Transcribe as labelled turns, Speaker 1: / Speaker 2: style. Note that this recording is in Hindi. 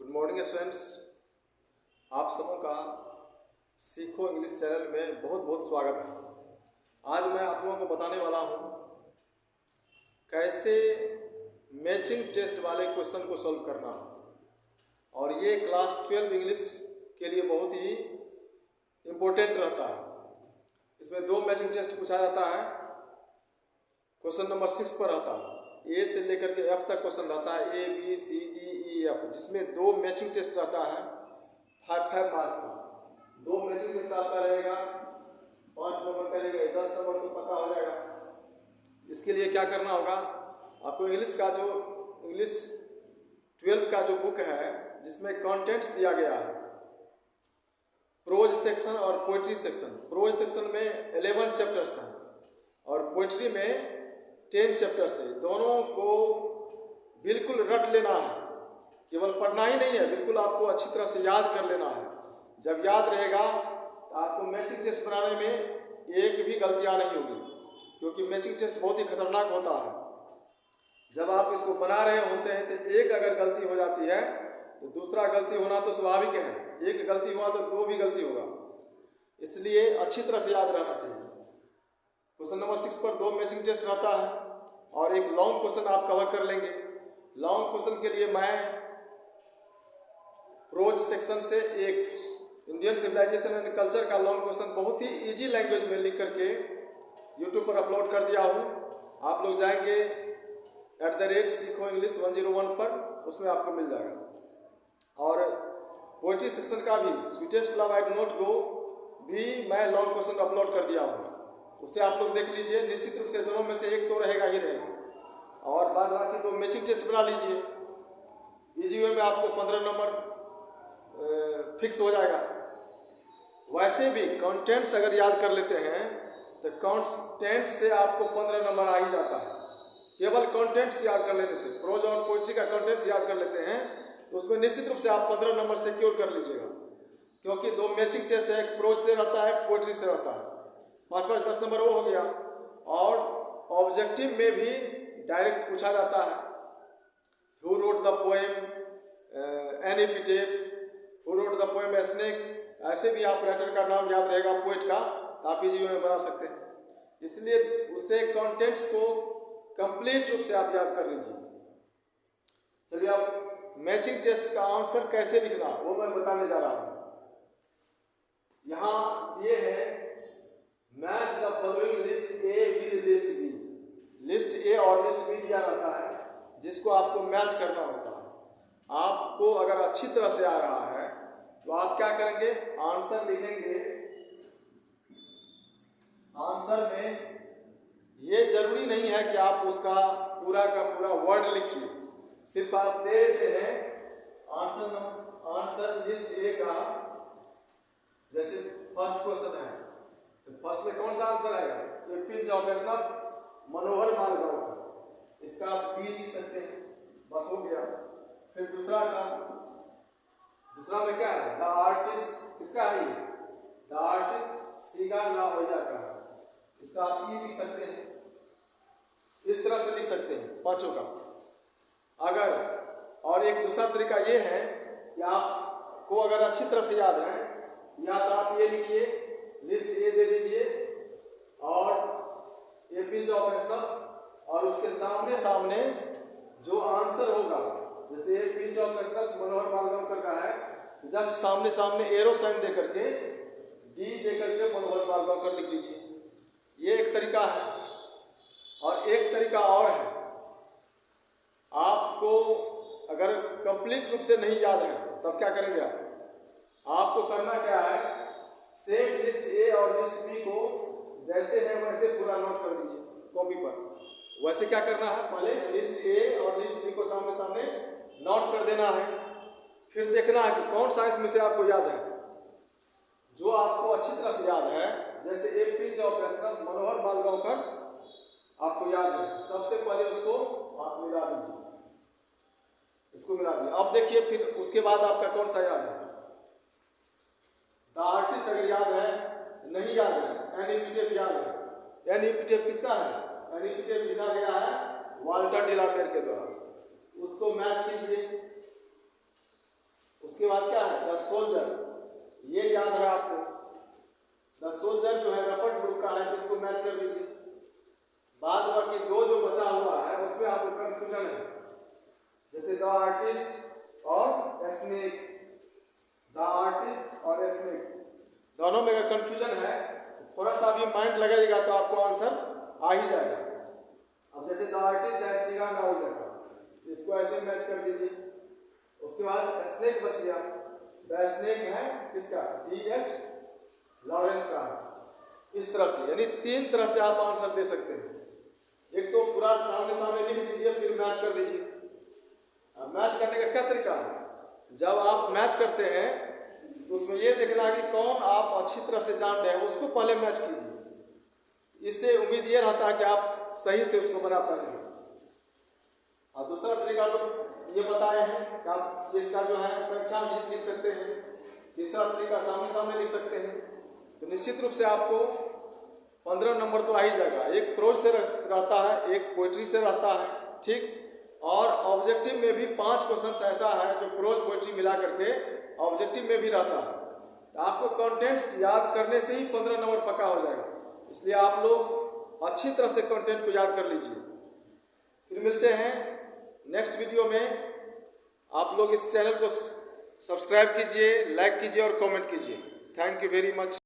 Speaker 1: Good morning students. आप सबों का सीखो इंग्लिश चैनल में बहुत बहुत स्वागत है। आज मैं आप लोगों को बताने वाला हूँ कैसे मैचिंग टेस्ट वाले क्वेश्चन को सॉल्व करना है। और ये क्लास 12 इंग्लिश के लिए बहुत ही इम्पोर्टेंट रहता है। इसमें 2 मैचिंग टेस्ट पूछा जाता है। क्वेश्चन नंबर 6 पर रहता है, ए से लेकर के एफ तक क्वेश्चन रहता है, A B C D E F, जिसमें 2 मैचिंग टेस्ट रहता है 5 मार्क्स का। 2 मैचिंग टेस्ट आपका रहेगा, 5 नंबर का रहेगा, 10 नंबर तो पता हो जाएगा। इसके लिए क्या करना होगा, आपको इंग्लिश 12 का जो बुक है जिसमें कंटेंट्स दिया गया है, प्रोज सेक्शन और पोइट्री सेक्शन। प्रोज सेक्शन में 11 चैप्टर्स हैं और पोइट्री में 10 चैप्टर्स है। दोनों को बिल्कुल रट लेना है, केवल पढ़ना ही नहीं है, बिल्कुल आपको अच्छी तरह से याद कर लेना है। जब याद रहेगा तो आपको मैचिंग टेस्ट बनाने में एक भी गलतियां नहीं होगी, क्योंकि मैचिंग टेस्ट बहुत ही खतरनाक होता है। जब आप इसको बना रहे होते हैं तो एक अगर गलती हो जाती है तो दूसरा गलती होना तो स्वाभाविक है, एक गलती हुआ तो 2 भी गलती होगा, इसलिए अच्छी तरह से याद रहना चाहिए। क्वेश्चन नंबर 6 पर 2 मैचिंग टेस्ट रहता है और एक लॉन्ग क्वेश्चन आप कवर कर लेंगे। लॉन्ग क्वेश्चन के लिए मैं प्रोज सेक्शन से एक इंडियन सिविलाइजेशन एंड कल्चर का लॉन्ग क्वेश्चन बहुत ही इजी लैंग्वेज में लिख करके यूट्यूब पर अपलोड कर दिया हूँ। आप लोग जाएंगे @सीखो इंग्लिश 101 पर, उसमें आपको मिल जाएगा। और पोइट्री सेक्शन का भी sweetest love I do not go भी मैं लॉन्ग क्वेश्चन अपलोड कर दिया हूँ, उससे आप लोग देख लीजिए। निश्चित रूप से दोनों में से एक तो रहेगा ही रहेगा और बाद बाकी तो मैचिंग टेस्ट बना लीजिए। इजी वे में आपको 15 नंबर फिक्स हो जाएगा। वैसे भी कंटेंट्स अगर याद कर लेते हैं तो कंटेंट से आपको 15 नंबर आ ही जाता है, केवल कंटेंट्स याद कर लेने से। प्रोज और पोइट्री का कंटेंट्स याद कर लेते हैं तो उसमें निश्चित रूप से आप 15 नंबर सिक्योर कर लीजिएगा, क्योंकि 2 मैचिंग टेस्ट है, एक प्रोज से रहता है, एक पोइट्री से रहता है। 5 10 नंबर वो हो गया। और ऑब्जेक्टिव में भी डायरेक्ट पूछा जाता है, who wrote the poem an epitaph, who wrote the poem snake. ऐसे भी आप राइटर का नाम याद रहेगा, पोएट का, तो आप इजी में बना सकते हैं। इसलिए उससे कंटेंट्स को कंप्लीट रूप से आप याद कर लीजिए। चलिए अब मैचिंग टेस्ट का आंसर कैसे लिखना वो मैं बताने जा रहा हूँ। यहाँ ये है, match the following list A with list B. List A और लिस्ट बी दिया रहता है जिसको आपको मैच करना होता है। आपको अगर अच्छी तरह से आ रहा है तो आप क्या करेंगे, आंसर लिखेंगे। आंसर में ये जरूरी नहीं है कि आप उसका पूरा का पूरा वर्ड लिखिए, सिर्फ आप दे देते हैं आंसर लिस्ट ए का। जैसे फर्स्ट क्वेश्चन है तो फर्स्ट में कौन सा आंसर आएगा, ये पिंच ऑफ मनोहर मालगांव का, इसका आप डी लिख सकते हैं, बस हो गया। फिर दूसरा में क्या है, द आर्टिस्ट, किसका है ये, द आर्टिस्ट सीगा नावैया का, इसका आप ई लिख सकते हैं। इस तरह से लिख सकते हैं पांचों का। अगर और एक दूसरा तरीका ये है कि आपको अगर अच्छी तरह से याद है, या तो आप ये लिखिए, लिस्ट ए दे दीजिए और ए पिंच ऑफ एक्शन, और उसके सामने सामने जो आंसर होगा, जैसे ए पिंच ऑफ एक्शन मनोहर मालगांवकर का है, जस्ट सामने सामने एरो साइन दे करके डी दे करके मनोहर मालगांवकर लिख दीजिए। ये एक तरीका है। और एक तरीका और है, आपको अगर कंप्लीट रूप से नहीं याद है तब क्या करेंगे आपको करना क्या है, सेम लिस्ट ए और लिस्ट बी को जैसे है वैसे पूरा नोट कर दीजिए कॉपी पर। वैसे क्या करना है, पहले लिस्ट ए और लिस्ट बी को सामने सामने नोट कर देना है, फिर देखना है कि कौन सा इसमें से आपको याद है। जो आपको अच्छी तरह से याद है, जैसे ए पिंच ऑफ एक्शन मनोहर मालगांवकर आपको याद है, सबसे पहले उसको आप मिला दीजिए, इसको मिला दिया। अब देखिए फिर उसके बाद आपका कौन सा याद है, द आर्टिस्ट अगर याद है, नहीं याद है, एन एपिटेफ याद है। एन एपिटेफ किसका है, एन एपिटेफ लिखा गया है वाल्टर डिलामेर के द्वारा, उसको मैच कीजिए। द सोल्जर, ये याद है आपको। द सोल्जर जो है रपट ग्रुप का है, इसको मैच कर दीजिए। बाद बाकी दो जो बचा हुआ है उसमें आपको कंफ्यूजन है, जैसे द आर्टिस्ट और स्नेक। द आर्टिस्ट और स्नेक दोनों में अगर कंफ्यूजन है थोड़ा सा भी माइंड लगाइएगा तो आपको आंसर आ ही जाएगा। अब जैसे द आर्टिस्ट है सीगा नाउलर का, इसको ऐसे मैच कर दीजिए। उसके बाद स्नेक बच गया, द स्नेक है किसका, D.H. लॉरेंस का। इस तरह से यानी 3 तरह से आप आंसर दे सकते हैं। एक तो पूरा सामने सामने लिख दीजिए फिर मैच कर दीजिए। अब मैच करने का क्या तरीका है, जब आप मैच करते हैं तो उसमें यह देखना है कि कौन आप अच्छी तरह से जान रहे हैं उसको पहले मैच कीजिए। इससे उम्मीद यह रहता है कि आप सही से उसको बना पाएंगे। और दूसरा तरीका तो ये बताए हैं कि आप इसका जो है संख्या में लिख सकते हैं। तीसरा तरीका सामने सामने लिख सकते हैं। तो निश्चित रूप से आपको 15 नंबर तो आ ही जाएगा। एक प्रोज से रहता है, एक पोइट्री से रहता है, ठीक। और ऑब्जेक्टिव में भी 5 क्वेश्चन ऐसा है जो प्रोज पोइट्री मिला करके ऑब्जेक्टिव में भी रहता है। तो आपको कंटेंट्स याद करने से ही 15 नंबर पक्का हो जाएगा। इसलिए आप लोग अच्छी तरह से कंटेंट को याद कर लीजिए। फिर मिलते हैं नेक्स्ट वीडियो में। आप लोग इस चैनल को सब्सक्राइब कीजिए, लाइक कीजिए और कमेंट कीजिए। Thank you very much.